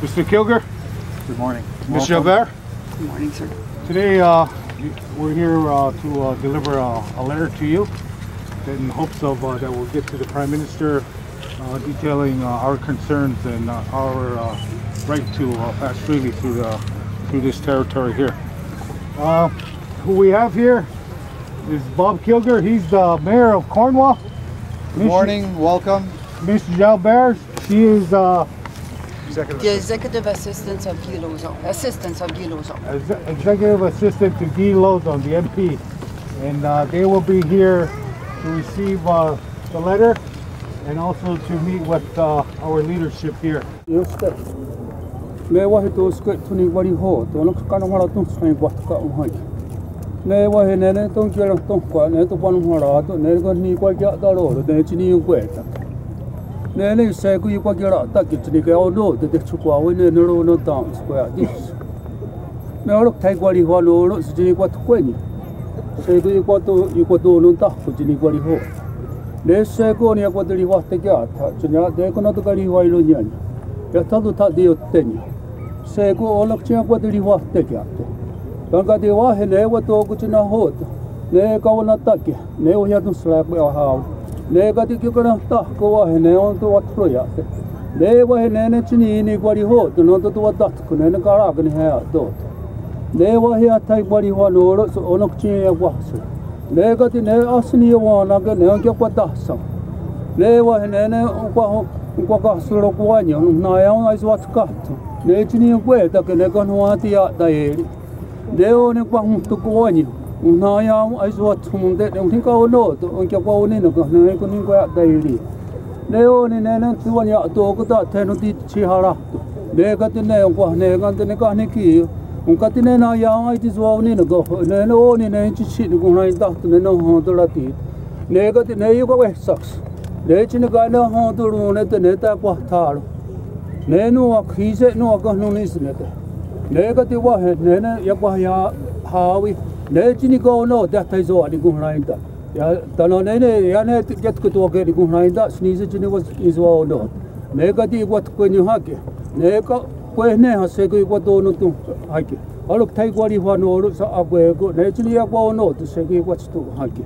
Mr. Kilger. Good morning. Ms. Javert. Good morning, sir. Today we're here to deliver a letter to you in hopes of that we'll get to the Prime Minister detailing our concerns and our right to pass freely through this territory here. Who we have here is Bob Kilger. He's the mayor of Cornwall. Good morning, welcome. Ms. Jalbert, she is The Executive Assistant of Guy Lozon. Executive Assistant to Guy Lozon, the MP. And they will be here to receive the letter and also to meet with our leadership here. Nene segu yuko gira takitni ke ono de chukwa we ne no no down square this no look tai gwali ho no siji kwa tukweni segu yuko to no ta siji gwali ho ne segu ni kwa dri wa te ga ta chinya de ko no to gari wa ilo nya ya ta do ta de yottenya segu olok chia kwa dri wa te ga to banga de wa he ne wa to ku china ho ne ka wona ta ke ne o ya tu slap wa ha ne ka ti kyo kana ta ko wa ne on to wat pro ya ne wa ne ne chini ni gwari ho to no to wa ta ko ne ka ra ka ni ha do ne wa ya tai gwari ho no ro so onok chi ya wa so ne ka ti ne asni wa na ka ne ka kwa ta sa ne wa ne ne kwa ka so ro kwa ni na ya ai so wat ka ne chini ko ta ka ne ka no ti ya ta e ne o ne kwa hu to ko ni na ya ai so thum de ne ka no to on kya ko ne no ka ne ko ni ko ya dai ri ne o ne ne tu wa ya to ko ta the no ti chi ha ra ne ka ti ne ko ne ka ti ne ka ne ki on ka ti ne na ya ai ti so ne no go ne no ne ne chi chi ko na ta ne no ho to la ti ne ka ti ne yu ko we saks ne chi ne ka ne ho to ru ne te ne ta kwa tha ro ne no wa khi se no ka no ni se ne te ne ka ti wa he ne ya kwa ya ha wi ne chini ko no da tai zo ani gu rai da ya ta no ne ya ne get ko to ke gu rai da sni se chini was is wa no ne ka ti wat ko ni ha ke ne ka ko ne ha se ko to no tu ha ke alok thai ko ri wa no ro sa a ko ne chini ya ko no to se ko wat tu ha ke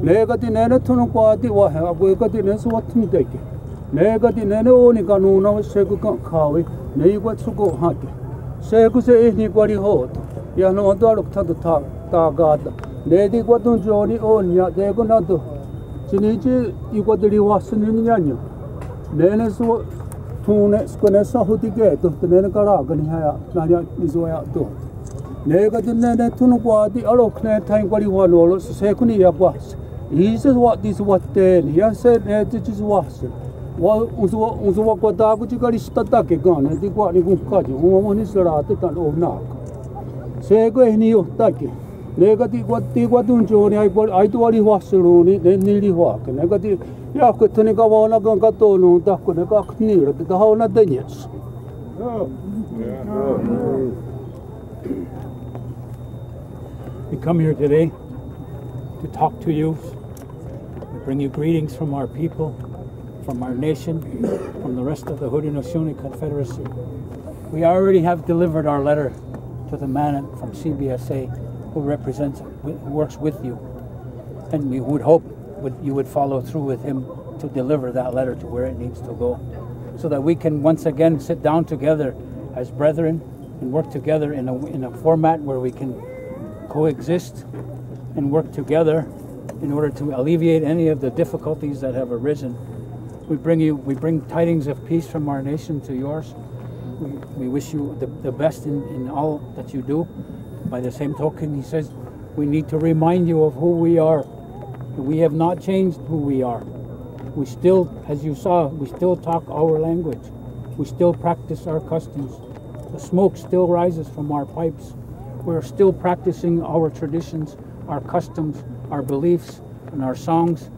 ne ka ti ne thu no ko ti wa ha ko ka ti ne so wat tu de ke ne ka ti ne o ni ka no na se ko ka kha we ne ko su ko ha ke se ko se ni ko ri ho ya no do alok tha ta ta ga ne di ko tun jo ni o nya de ko na do chini chi I ko de ri wa sun ni nya nya ne ne so tu ne sko ne sa hu ti ke to ne ka ra ga ni ha ya na ya ni so ya to ne ka tun ne tu no ko di alok ne thai ko ri wa lo se ku ni ya kwa is what this what then ya se ne ti chi wa se wa uso wa ko ta ku chi ka ri sta ta ke ga ne di ko ni ku ka ji mo ni sa ra ta o na se ko ni o ta ke ne ka ti ko tun jo ni ai to ri wa se ro ni ni ri wa ke ne ka ti ya ko to ni ka wa na ka to no ta ko ne ka ni ro ta ha na de ni We come here today to talk to you, to bring you greetings from our people, from our nation, from the rest of the Haudenosaunee Confederacy. We already have delivered our letter to the man from CBSA who works with you, and we would hope you would follow through with him to deliver that letter to where it needs to go, so that we can once again sit down together as brethren and work together in a format where we can coexist and work together in order to alleviate any of the difficulties that have arisen. We bring tidings of peace from our nation to yours. We wish you the best in all that you do. By the same token, he says, we need to remind you of who we are. We have not changed who we are. We still, as you saw, we still talk our language. We still practice our customs. The smoke still rises from our pipes. We're still practicing our traditions, our customs, our beliefs, and our songs,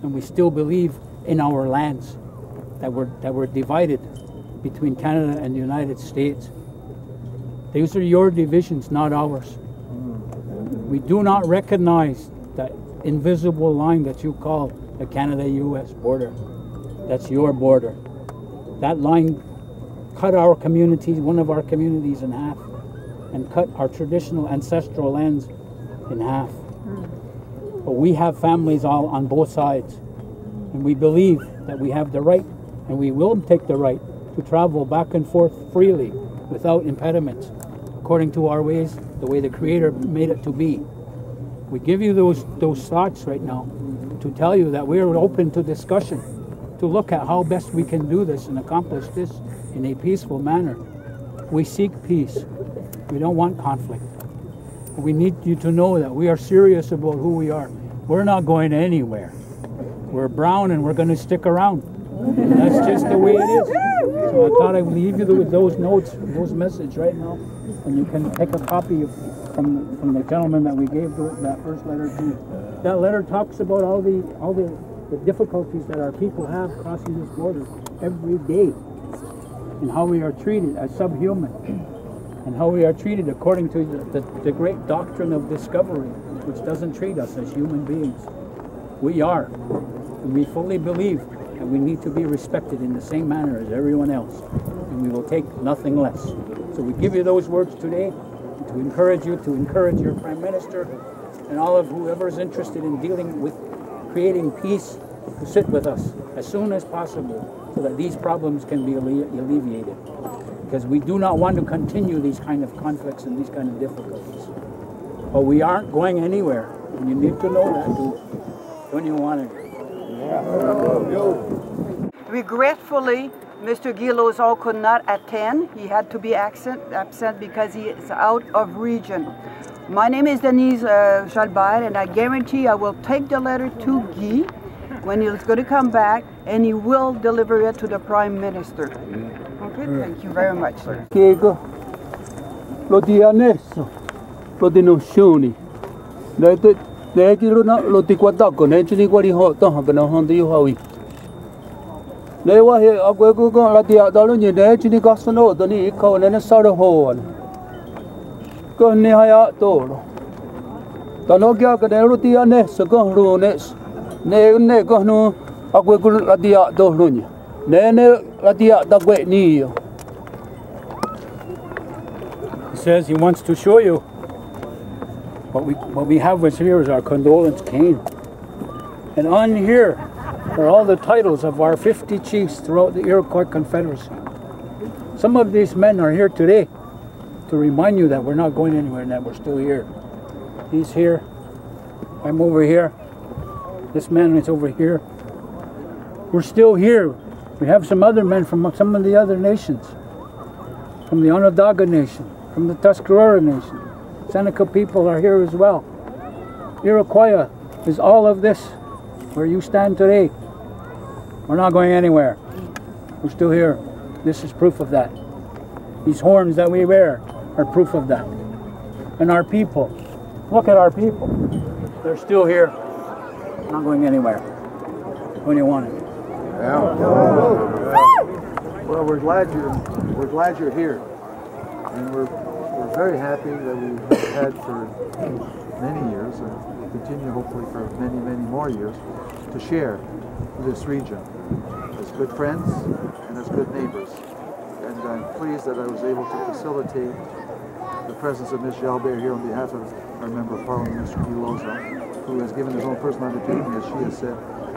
and we still believe in our lands that were divided between Canada and the United States. These are your divisions, not ours. We do not recognize that invisible line that you call the Canada-US border. That's your border. That line cut our communities, one of our communities in half, and cut our traditional ancestral lands in half. But we have families all on both sides, and we believe that we have the right, and we will take the right, to travel back and forth freely without impediments, according to our ways, the way the Creator made it to be. We give you those thoughts right now to tell you that we are open to discussion, to look at how best we can do this and accomplish this in a peaceful manner. We seek peace. We don't want conflict. We need you to know that we are serious about who we are. We're not going anywhere. We're brown and we're going to stick around. And that's just the way it is. So I thought I'd leave you with those notes, those messages right now, and you can take a copy from the gentleman that we gave that first letter to. That letter talks about all the difficulties that our people have crossing this border every day, and how we are treated as subhuman, and how we are treated according to the great doctrine of discovery, which doesn't treat us as human beings. We are, and we fully believe that we need to be respected in the same manner as everyone else, and we will take nothing less. So we give you those words today to encourage you, to encourage your Prime Minister, and all of whoever is interested in dealing with creating peace, to sit with us as soon as possible so that these problems can be alleviated. Because we do not want to continue these kind of conflicts and these kind of difficulties. But we aren't going anywhere, and you need to know that when you want to. Regretfully, Mr. Gilozal could not attend. He had to be absent because he is out of region. My name is Denise Jalbert, and I guarantee I will take the letter to Guy when he's going to come back, and he will deliver it to the Prime Minister. Okay, thank you very much, sir. Nếu mà hiện ở quê cô là tiệt đó luôn như thế chỉ đi có số nô tao đi câu nên nó sao được hồ cơ này hay ạ tổ tao nói kia cái này lúc tiệt này sẽ có luôn này có nó ở quê cô là tiệt đó luôn nhỉ này là tiệt tao quê nhiều. He says he wants to show you what we have with here is our condolence cane, and on here are all the titles of our 50 chiefs throughout the Iroquois Confederacy. Some of these men are here today to remind you that we're not going anywhere and that we're still here. He's here. I'm over here. This man is over here. We're still here. We have some other men from some of the other nations. From the Onondaga Nation, from the Tuscarora Nation. Seneca people are here as well. Iroquois is all of this where you stand today. We're not going anywhere. We're still here. This is proof of that. These horns that we wear are proof of that. And our people, look at our people. They're still here. Not going anywhere. When you want it. Yeah. Well, we're glad you're here, and we're very happy that we've had for many years, and will continue hopefully for many more years, to share this region as good friends and as good neighbors. And I'm pleased that I was able to facilitate the presence of Ms. Jalbert here on behalf of our Member of Parliament, Mr. Gilozal, who has given his own personal undertaking, as she has said,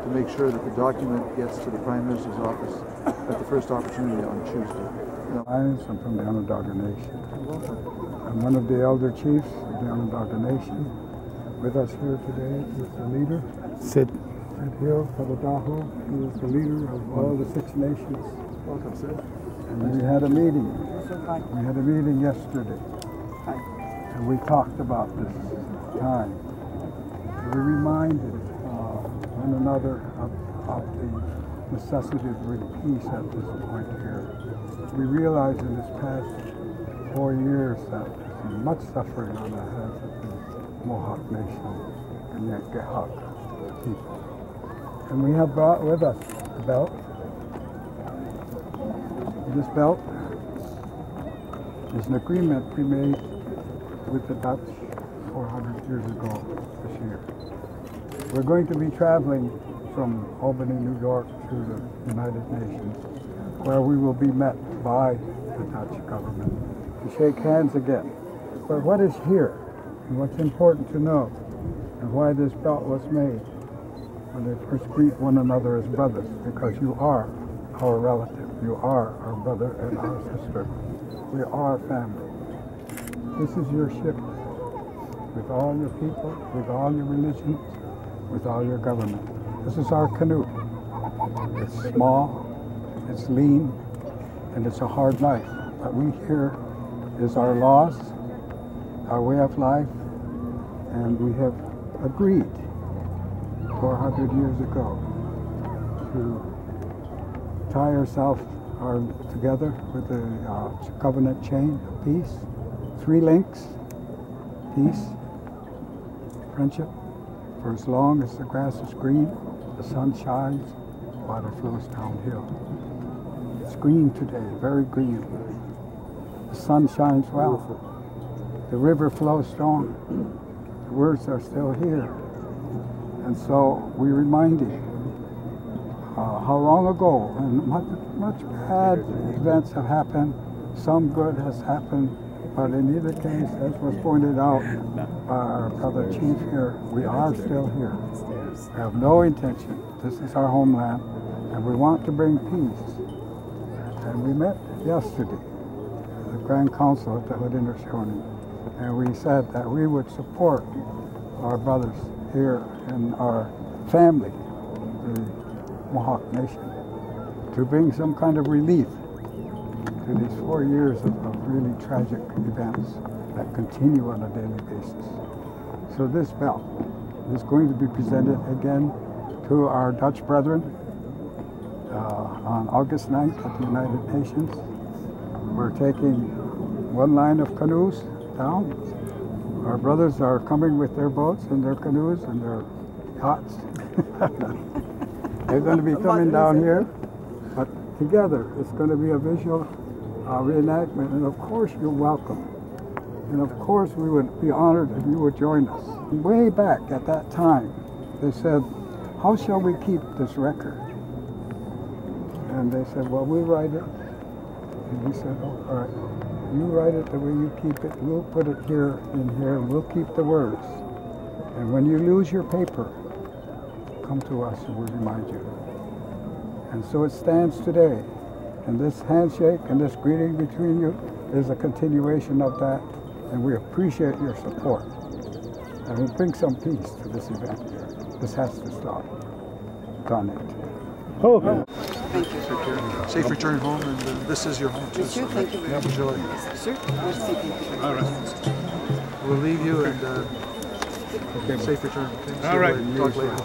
to make sure that the document gets to the Prime Minister's office at the first opportunity on Tuesday. I'm from the Onondaga Nation. I'm one of the elder chiefs of the Onondaga Nation. With us here today is the leader, Sid Hill Kabadaho, who is the leader of all the 6 nations. Welcome, Sid. And we had a meeting. We had a meeting yesterday. And we talked about this time. We reminded one another of the necessity of bringing peace at this point here. We realized in this past 4 years that there's been much suffering on the heads of the Mohawk Nation and the Mohawk people. And we have brought with us the belt. This belt is an agreement we made with the Dutch 400 years ago this year. We're going to be traveling from Albany, New York to the United Nations, where we will be met by the Dutch government, to shake hands again. But what is here, and what's important to know, and why this belt was made, when they first greet one another as brothers, because you are our relative, you are our brother and our sister. We are family. This is your ship, with all your people, with all your religions, with all your government. This is our canoe. It's small, it's lean, and it's a hard life. But we here is our laws, our way of life, and we have agreed 400 years ago to tie ourselves together with a covenant chain of peace. 3 links: peace, friendship, for as long as the grass is green, the sun shines, water flows downhill. It's green today, very green. The sun shines well. The river flows strong. The words are still here. And so we remind you how long ago, and much bad events have happened, some good has happened, but in either case, as was pointed out by our brother chief here, we are still here. We have no intention. This is our homeland, and we want to bring peace. And we met yesterday, the Grand Council at the Haudenosaunee, and we said that we would support our brothers here in our family, the Mohawk Nation, to bring some kind of relief to these 4 years of really tragic events that continue on a daily basis. So this belt is going to be presented again to our Dutch brethren on August 9th at the United Nations. We're taking 1 line of canoes down. Our brothers are coming with their boats and their canoes and their yachts. They're going to be coming down here, but together it's going to be a visual reenactment, and of course you're welcome. And of course we would be honored if you would join us. Way back at that time, they said, how shall we keep this record? And they said, well, we'll write it. And we said, oh, all right, you write it the way you keep it. We'll put it here in here, and we'll keep the words. And when you lose your paper, come to us and we'll remind you. And so it stands today. And this handshake and this greeting between you is a continuation of that. And we appreciate your support. And we'll bring some peace to this event here. This has to stop. Done it. Okay. Thank you. Take care. Safe return home, and this is your home too. Sure, thank you very much. Enjoy. Sure. All right. We'll leave you, and safe return. Okay? All right. Talk later.